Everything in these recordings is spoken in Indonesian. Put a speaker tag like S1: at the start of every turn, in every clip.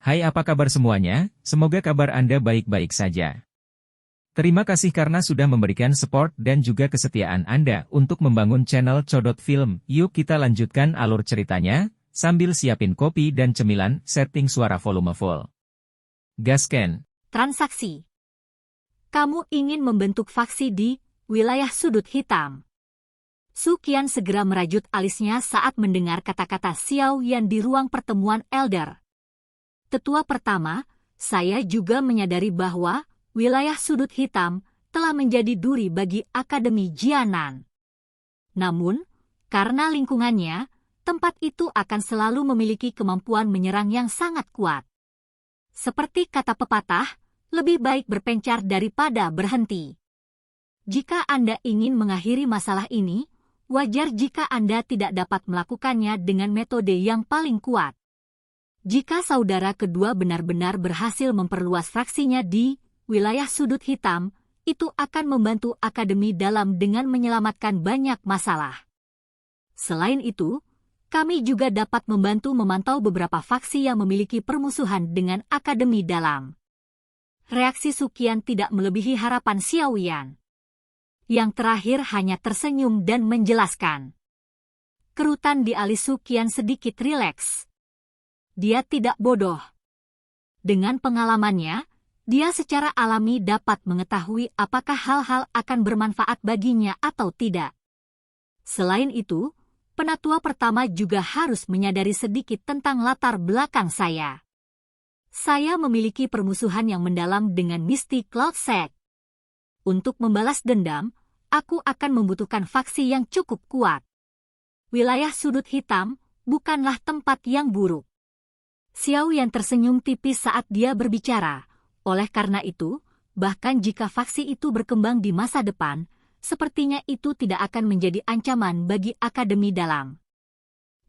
S1: Hai, apa kabar semuanya? Semoga kabar Anda baik-baik saja. Terima kasih karena sudah memberikan support dan juga kesetiaan Anda untuk membangun channel Codot Film. Yuk kita lanjutkan alur ceritanya, sambil siapin kopi dan cemilan, setting suara volume full. Gasken.
S2: Transaksi. Kamu ingin membentuk faksi di wilayah sudut hitam. Su Qian segera merajut alisnya saat mendengar kata-kata Xiao Yan di ruang pertemuan Elder. Tetua pertama, saya juga menyadari bahwa wilayah sudut hitam telah menjadi duri bagi Akademi Jianan. Namun, karena lingkungannya, tempat itu akan selalu memiliki kemampuan menyerang yang sangat kuat. Seperti kata pepatah, lebih baik berpencar daripada berhenti. Jika Anda ingin mengakhiri masalah ini, wajar jika Anda tidak dapat melakukannya dengan metode yang paling kuat. Jika saudara kedua benar-benar berhasil memperluas fraksinya di wilayah sudut hitam, itu akan membantu Akademi Dalam dengan menyelamatkan banyak masalah. Selain itu, kami juga dapat membantu memantau beberapa faksi yang memiliki permusuhan dengan Akademi Dalam. Reaksi Su Qian tidak melebihi harapan Xiao Yan. Yang terakhir hanya tersenyum dan menjelaskan. Kerutan di alis Su Qian sedikit rileks. Dia tidak bodoh. Dengan pengalamannya, dia secara alami dapat mengetahui apakah hal-hal akan bermanfaat baginya atau tidak. Selain itu, penatua pertama juga harus menyadari sedikit tentang latar belakang saya. Saya memiliki permusuhan yang mendalam dengan Misty Cloud Sect. Untuk membalas dendam, aku akan membutuhkan faksi yang cukup kuat. Wilayah sudut hitam bukanlah tempat yang buruk. Xiao Yan tersenyum tipis saat dia berbicara. Oleh karena itu, bahkan jika faksi itu berkembang di masa depan, sepertinya itu tidak akan menjadi ancaman bagi Akademi Dalam.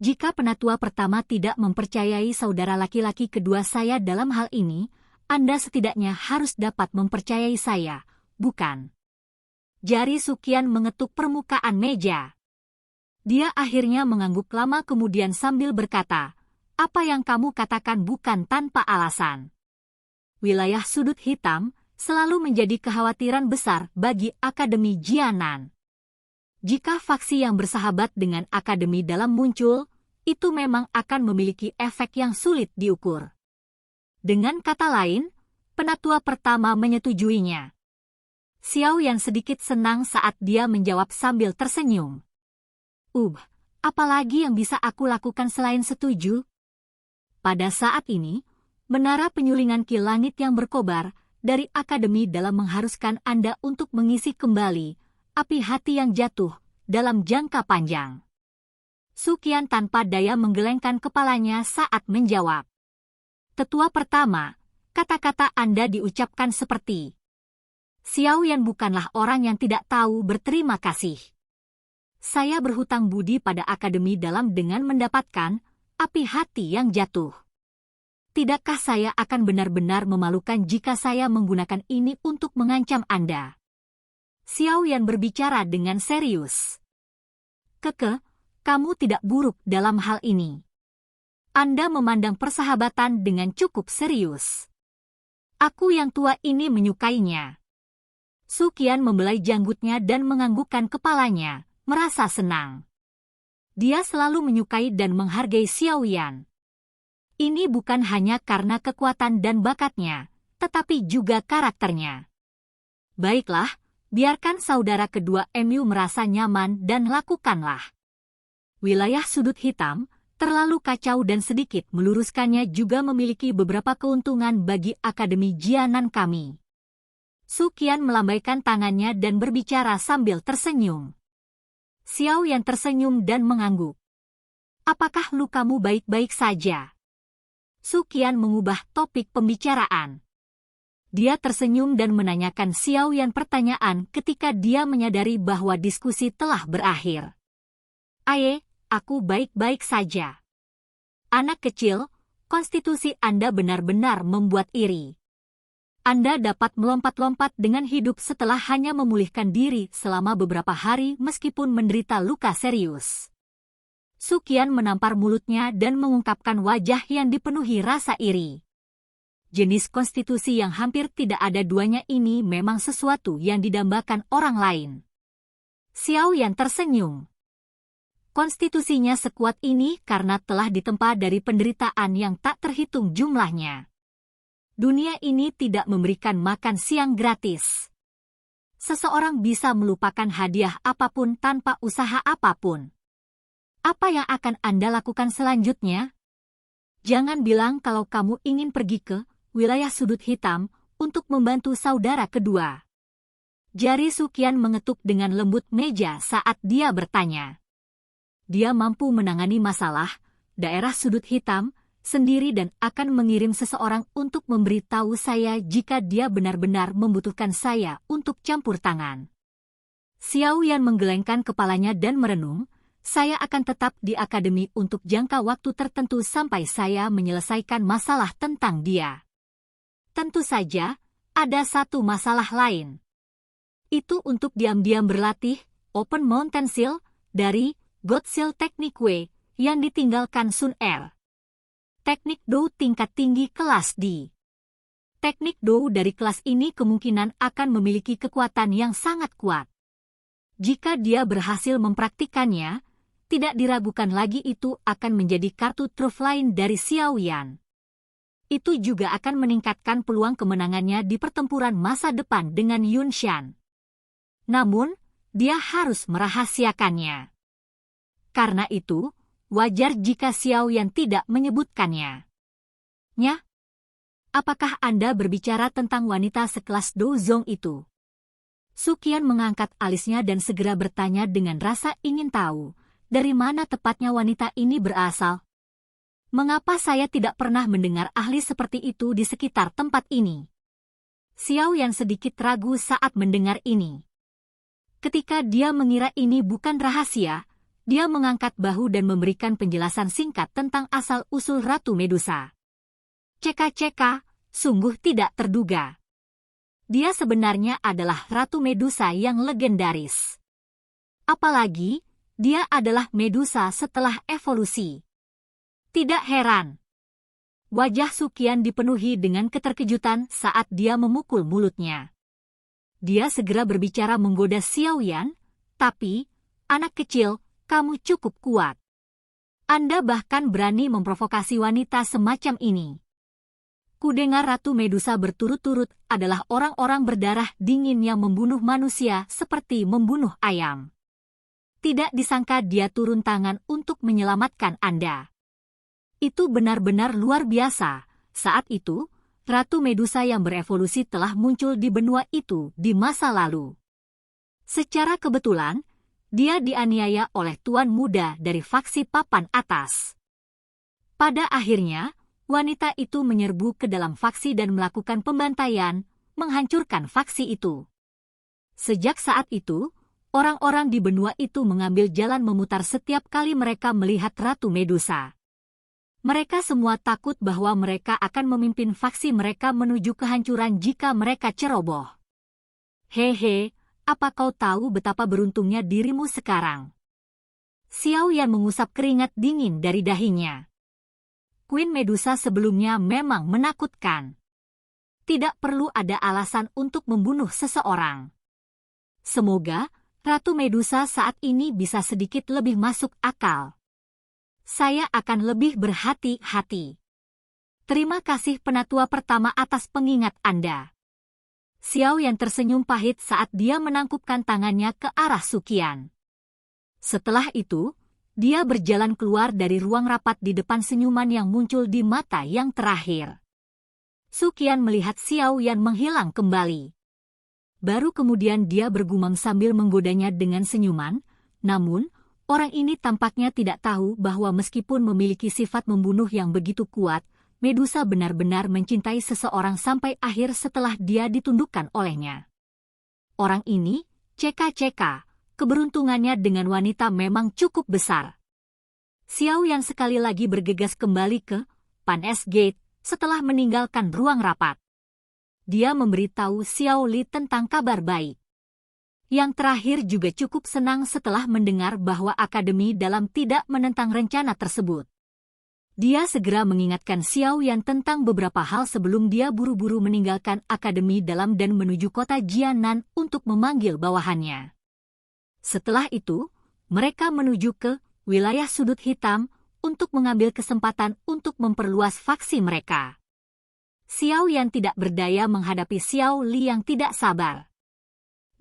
S2: Jika penatua pertama tidak mempercayai saudara laki-laki kedua saya dalam hal ini, Anda setidaknya harus dapat mempercayai saya. Bukan. Jari Su Qian mengetuk permukaan meja. Dia akhirnya mengangguk lama kemudian sambil berkata, apa yang kamu katakan bukan tanpa alasan. Wilayah sudut hitam selalu menjadi kekhawatiran besar bagi Akademi Jianan. Jika faksi yang bersahabat dengan Akademi Dalam muncul, itu memang akan memiliki efek yang sulit diukur. Dengan kata lain, penatua pertama menyetujuinya. Xiao Yan sedikit senang saat dia menjawab sambil tersenyum. Apalagi yang bisa aku lakukan selain setuju? Pada saat ini, menara penyulingan Ki Langit yang berkobar dari Akademi Dalam mengharuskan Anda untuk mengisi kembali api hati yang jatuh dalam jangka panjang. Su Qian tanpa daya menggelengkan kepalanya saat menjawab. Tetua pertama, kata-kata Anda diucapkan seperti Xiao Yan bukanlah orang yang tidak tahu berterima kasih. Saya berhutang budi pada Akademi Dalam dengan mendapatkan api hati yang jatuh. Tidakkah saya akan benar-benar memalukan jika saya menggunakan ini untuk mengancam Anda? Xiao Yan berbicara dengan serius. Kamu tidak buruk dalam hal ini. Anda memandang persahabatan dengan cukup serius. Aku yang tua ini menyukainya. Su Qian membelai janggutnya dan menganggukkan kepalanya, merasa senang. Dia selalu menyukai dan menghargai Xiao Yan. Ini bukan hanya karena kekuatan dan bakatnya, tetapi juga karakternya. Baiklah, biarkan saudara kedua MU merasa nyaman dan lakukanlah. Wilayah sudut hitam, terlalu kacau dan sedikit meluruskannya juga memiliki beberapa keuntungan bagi Akademi Jianan kami. Su Qian melambaikan tangannya dan berbicara sambil tersenyum. Xiao Yan tersenyum dan mengangguk. Apakah lukamu baik-baik saja? Su Qian mengubah topik pembicaraan. Dia tersenyum dan menanyakan Xiao Yan pertanyaan ketika dia menyadari bahwa diskusi telah berakhir. Aku baik-baik saja. Anak kecil, konstitusi Anda benar-benar membuat iri. Anda dapat melompat-lompat dengan hidup setelah hanya memulihkan diri selama beberapa hari meskipun menderita luka serius. Su Qian menampar mulutnya dan mengungkapkan wajah yang dipenuhi rasa iri. Jenis konstitusi yang hampir tidak ada duanya ini memang sesuatu yang didambakan orang lain. Xiao Yan tersenyum. Konstitusinya sekuat ini karena telah ditempa dari penderitaan yang tak terhitung jumlahnya. Dunia ini tidak memberikan makan siang gratis. Seseorang bisa melupakan hadiah apapun tanpa usaha apapun. Apa yang akan Anda lakukan selanjutnya? Jangan bilang kalau kamu ingin pergi ke wilayah sudut hitam untuk membantu saudara kedua. Jari Sukian mengetuk dengan lembut meja saat dia bertanya. Dia mampu menangani masalah daerah sudut hitam sendiri dan akan mengirim seseorang untuk memberitahu saya jika dia benar-benar membutuhkan saya untuk campur tangan. Xiao Yan menggelengkan kepalanya dan merenung, saya akan tetap di akademi untuk jangka waktu tertentu sampai saya menyelesaikan masalah tentang dia. Tentu saja, ada satu masalah lain. Itu untuk diam-diam berlatih Open Mountain Seal dari God Seal Technique W yang ditinggalkan Sun Er. Teknik Do tingkat tinggi kelas D. Teknik Do dari kelas ini kemungkinan akan memiliki kekuatan yang sangat kuat. Jika dia berhasil mempraktikannya, tidak diragukan lagi itu akan menjadi kartu truf lain dari Xiao Yan. Itu juga akan meningkatkan peluang kemenangannya di pertempuran masa depan dengan Yun Shan. Namun, dia harus merahasiakannya. Karena itu, wajar jika Xiao Yan tidak menyebutkannya. Nya, apakah Anda berbicara tentang wanita sekelas Do Zong itu? Sukian mengangkat alisnya dan segera bertanya dengan rasa ingin tahu, dari mana tepatnya wanita ini berasal? Mengapa saya tidak pernah mendengar ahli seperti itu di sekitar tempat ini? Xiao Yan sedikit ragu saat mendengar ini. Ketika dia mengira ini bukan rahasia, dia mengangkat bahu dan memberikan penjelasan singkat tentang asal-usul Ratu Medusa. Ceka-ceka, sungguh tidak terduga. Dia sebenarnya adalah Ratu Medusa yang legendaris. Apalagi, dia adalah Medusa setelah evolusi. Tidak heran. Wajah Sukian dipenuhi dengan keterkejutan saat dia memukul mulutnya. Dia segera berbicara menggoda Xiao Yan, tapi, anak kecil, kamu cukup kuat. Anda bahkan berani memprovokasi wanita semacam ini. Kudengar Ratu Medusa berturut-turut adalah orang-orang berdarah dingin yang membunuh manusia seperti membunuh ayam. Tidak disangka dia turun tangan untuk menyelamatkan Anda. Itu benar-benar luar biasa. Saat itu, Ratu Medusa yang berevolusi telah muncul di benua itu di masa lalu. Secara kebetulan, dia dianiaya oleh tuan muda dari faksi papan atas. Pada akhirnya, wanita itu menyerbu ke dalam faksi dan melakukan pembantaian, menghancurkan faksi itu. Sejak saat itu, orang-orang di benua itu mengambil jalan memutar setiap kali mereka melihat Ratu Medusa. Mereka semua takut bahwa mereka akan memimpin faksi mereka menuju kehancuran jika mereka ceroboh. Hehe, apa kau tahu betapa beruntungnya dirimu sekarang? Xiao Yan mengusap keringat dingin dari dahinya. Queen Medusa sebelumnya memang menakutkan. Tidak perlu ada alasan untuk membunuh seseorang. Semoga Ratu Medusa saat ini bisa sedikit lebih masuk akal. Saya akan lebih berhati-hati. Terima kasih penatua pertama atas pengingat Anda. Xiao Yan tersenyum pahit saat dia menangkupkan tangannya ke arah Sukian. Setelah itu, dia berjalan keluar dari ruang rapat di depan senyuman yang muncul di mata yang terakhir. Sukian melihat Xiao Yan menghilang kembali. Baru kemudian dia bergumam sambil menggodanya dengan senyuman, namun, orang ini tampaknya tidak tahu bahwa meskipun memiliki sifat membunuh yang begitu kuat, Medusa benar-benar mencintai seseorang sampai akhir setelah dia ditundukkan olehnya. Orang ini, ceka-ceka, keberuntungannya dengan wanita memang cukup besar. Xiao Yan sekali lagi bergegas kembali ke Pan S Gate setelah meninggalkan ruang rapat. Dia memberitahu Xiao Li tentang kabar baik. Yang terakhir juga cukup senang setelah mendengar bahwa akademi dalam tidak menentang rencana tersebut. Dia segera mengingatkan Xiao Yan tentang beberapa hal sebelum dia buru-buru meninggalkan Akademi Dalam dan menuju kota Jianan untuk memanggil bawahannya. Setelah itu, mereka menuju ke wilayah Sudut Hitam untuk mengambil kesempatan untuk memperluas faksi mereka. Xiao Yan tidak berdaya menghadapi Xiao Li yang tidak sabar.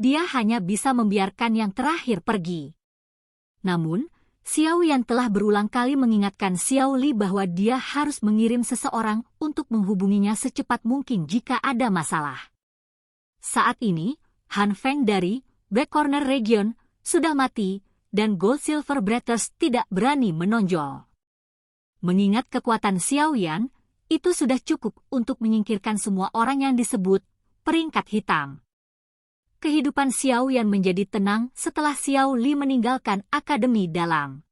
S2: Dia hanya bisa membiarkan yang terakhir pergi. Namun, Xiao Yan telah berulang kali mengingatkan Xiao Li bahwa dia harus mengirim seseorang untuk menghubunginya secepat mungkin jika ada masalah. Saat ini, Han Feng dari Black Corner Region sudah mati, dan Gold Silver Bretters tidak berani menonjol. Mengingat kekuatan Xiao Yan, itu sudah cukup untuk menyingkirkan semua orang yang disebut peringkat hitam. Kehidupan Xiao Yan menjadi tenang setelah Xiao Li meninggalkan Akademi Dalam.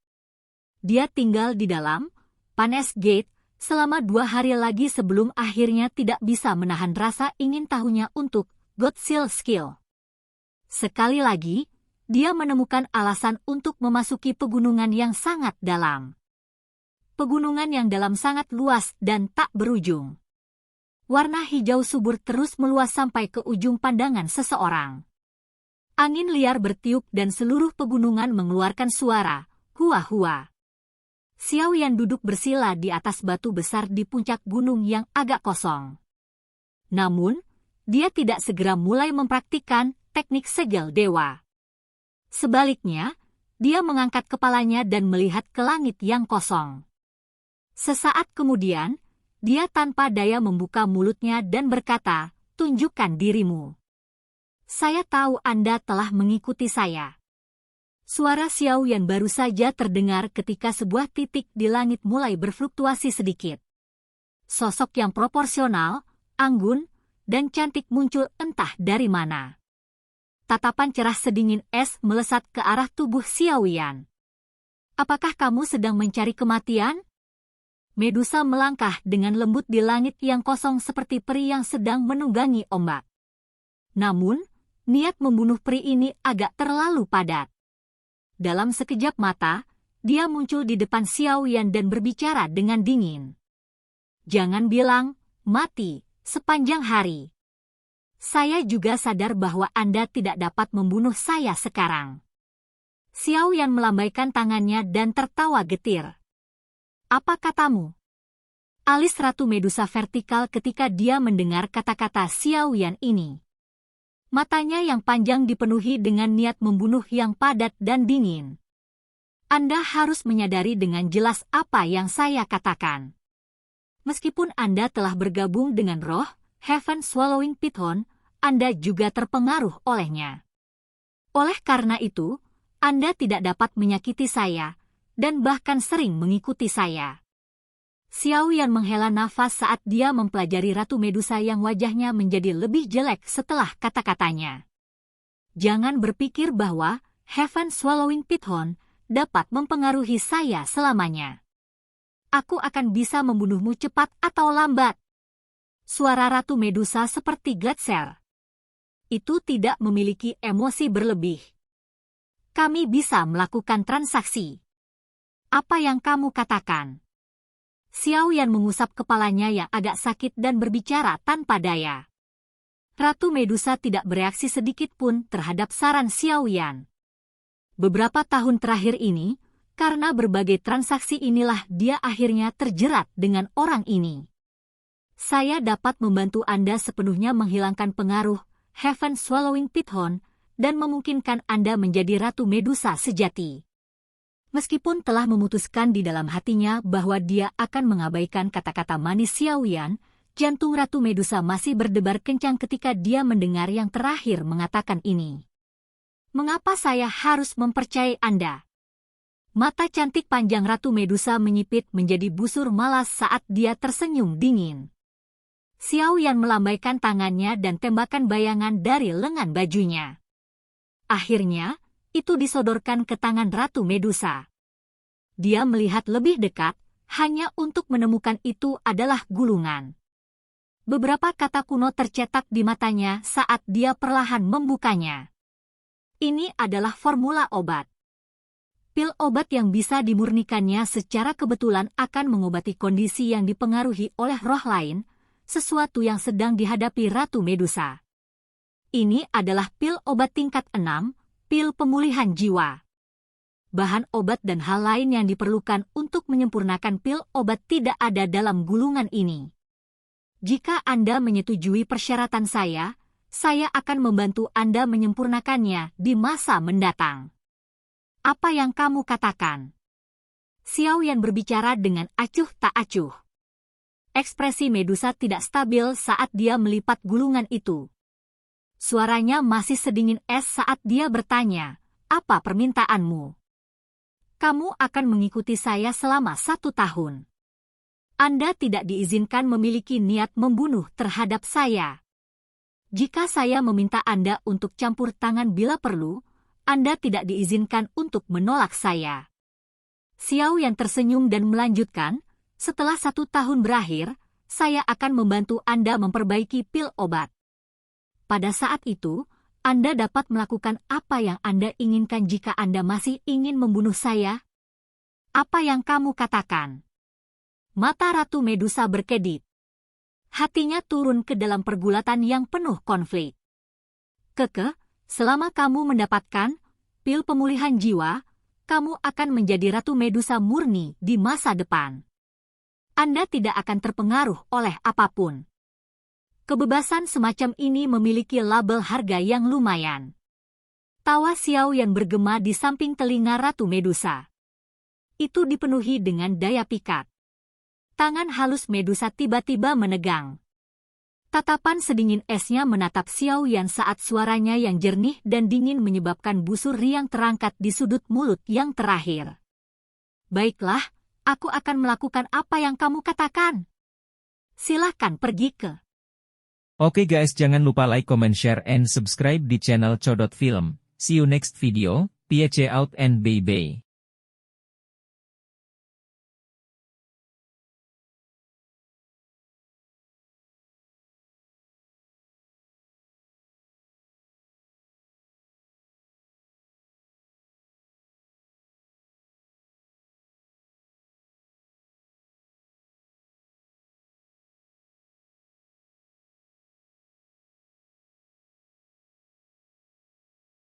S2: Dia tinggal di dalam Panes Gate selama 2 hari lagi sebelum akhirnya tidak bisa menahan rasa ingin tahunya untuk God Seal Skill. Sekali lagi, dia menemukan alasan untuk memasuki pegunungan yang sangat dalam. Pegunungan yang dalam sangat luas dan tak berujung. Warna hijau subur terus meluas sampai ke ujung pandangan seseorang. Angin liar bertiup dan seluruh pegunungan mengeluarkan suara, hua-hua. Xiao Yan duduk bersila di atas batu besar di puncak gunung yang agak kosong. Namun, dia tidak segera mulai mempraktikkan teknik segel dewa. Sebaliknya, dia mengangkat kepalanya dan melihat ke langit yang kosong. Sesaat kemudian, dia tanpa daya membuka mulutnya dan berkata, "Tunjukkan dirimu. Saya tahu Anda telah mengikuti saya." Suara Xiao Yan baru saja terdengar ketika sebuah titik di langit mulai berfluktuasi sedikit. Sosok yang proporsional, anggun, dan cantik muncul entah dari mana. Tatapan cerah sedingin es melesat ke arah tubuh Xiao Yan. "Apakah kamu sedang mencari kematian?" Medusa melangkah dengan lembut di langit yang kosong seperti peri yang sedang menunggangi ombak. Namun, niat membunuh peri ini agak terlalu padat. Dalam sekejap mata, dia muncul di depan Xiao Yan dan berbicara dengan dingin. "Jangan bilang, mati, sepanjang hari. Saya juga sadar bahwa Anda tidak dapat membunuh saya sekarang." Xiao Yan melambaikan tangannya dan tertawa getir. "Apa katamu?" Alis Ratu Medusa vertikal ketika dia mendengar kata-kata Xiao Yan ini. Matanya yang panjang dipenuhi dengan niat membunuh yang padat dan dingin. "Anda harus menyadari dengan jelas apa yang saya katakan. Meskipun Anda telah bergabung dengan roh Heaven Swallowing Python, Anda juga terpengaruh olehnya. Oleh karena itu, Anda tidak dapat menyakiti saya, dan bahkan sering mengikuti saya." Xiao Yan menghela nafas saat dia mempelajari Ratu Medusa yang wajahnya menjadi lebih jelek setelah kata-katanya. "Jangan berpikir bahwa Heaven Swallowing Python dapat mempengaruhi saya selamanya. Aku akan bisa membunuhmu cepat atau lambat." Suara Ratu Medusa seperti gletser. "Itu tidak memiliki emosi berlebih. Kami bisa melakukan transaksi. Apa yang kamu katakan?" Xiao Yan mengusap kepalanya yang agak sakit dan berbicara tanpa daya. Ratu Medusa tidak bereaksi sedikit pun terhadap saran Xiao Yan. Beberapa tahun terakhir ini, karena berbagai transaksi inilah dia akhirnya terjerat dengan orang ini. "Saya dapat membantu Anda sepenuhnya menghilangkan pengaruh Heaven Swallowing Python dan memungkinkan Anda menjadi Ratu Medusa sejati." Meskipun telah memutuskan di dalam hatinya bahwa dia akan mengabaikan kata-kata manis Xiao Yan, jantung Ratu Medusa masih berdebar kencang ketika dia mendengar yang terakhir mengatakan ini. "Mengapa saya harus mempercayai Anda?" Mata cantik panjang Ratu Medusa menyipit menjadi busur malas saat dia tersenyum dingin. Xiao Yan melambaikan tangannya dan tembakan bayangan dari lengan bajunya. Akhirnya, itu disodorkan ke tangan Ratu Medusa. Dia melihat lebih dekat, hanya untuk menemukan itu adalah gulungan. Beberapa kata kuno tercetak di matanya saat dia perlahan membukanya. Ini adalah formula obat. Pil obat yang bisa dimurnikannya secara kebetulan akan mengobati kondisi yang dipengaruhi oleh roh lain, sesuatu yang sedang dihadapi Ratu Medusa. Ini adalah pil obat tingkat 6, pil pemulihan jiwa. Bahan obat dan hal lain yang diperlukan untuk menyempurnakan pil obat tidak ada dalam gulungan ini. Jika Anda menyetujui persyaratan saya akan membantu Anda menyempurnakannya di masa mendatang. Apa yang kamu katakan? Xiao Yan berbicara dengan acuh tak acuh. Ekspresi Medusa tidak stabil saat dia melipat gulungan itu. Suaranya masih sedingin es saat dia bertanya, "Apa permintaanmu?" "Kamu akan mengikuti saya selama 1 tahun. Anda tidak diizinkan memiliki niat membunuh terhadap saya. Jika saya meminta Anda untuk campur tangan bila perlu, Anda tidak diizinkan untuk menolak saya." Xiao Yan tersenyum dan melanjutkan, "Setelah 1 tahun berakhir, saya akan membantu Anda memperbaiki pil obat. Pada saat itu, Anda dapat melakukan apa yang Anda inginkan jika Anda masih ingin membunuh saya. Apa yang kamu katakan?" Mata Ratu Medusa berkedip. Hatinya turun ke dalam pergulatan yang penuh konflik. "Keke, selama kamu mendapatkan pil pemulihan jiwa, kamu akan menjadi Ratu Medusa murni di masa depan. Anda tidak akan terpengaruh oleh apapun. Kebebasan semacam ini memiliki label harga yang lumayan." Tawa Xiao Yan bergema di samping telinga Ratu Medusa. Itu dipenuhi dengan daya pikat. Tangan halus Medusa tiba-tiba menegang. Tatapan sedingin esnya menatap Xiao Yan saat suaranya yang jernih dan dingin menyebabkan busur riang terangkat di sudut mulut yang terakhir. "Baiklah, aku akan melakukan apa yang kamu katakan. Silahkan pergi ke..."
S1: Oke guys, jangan lupa like, comment, share, and subscribe di channel Codot Film. See you next video, peace out and bye-bye.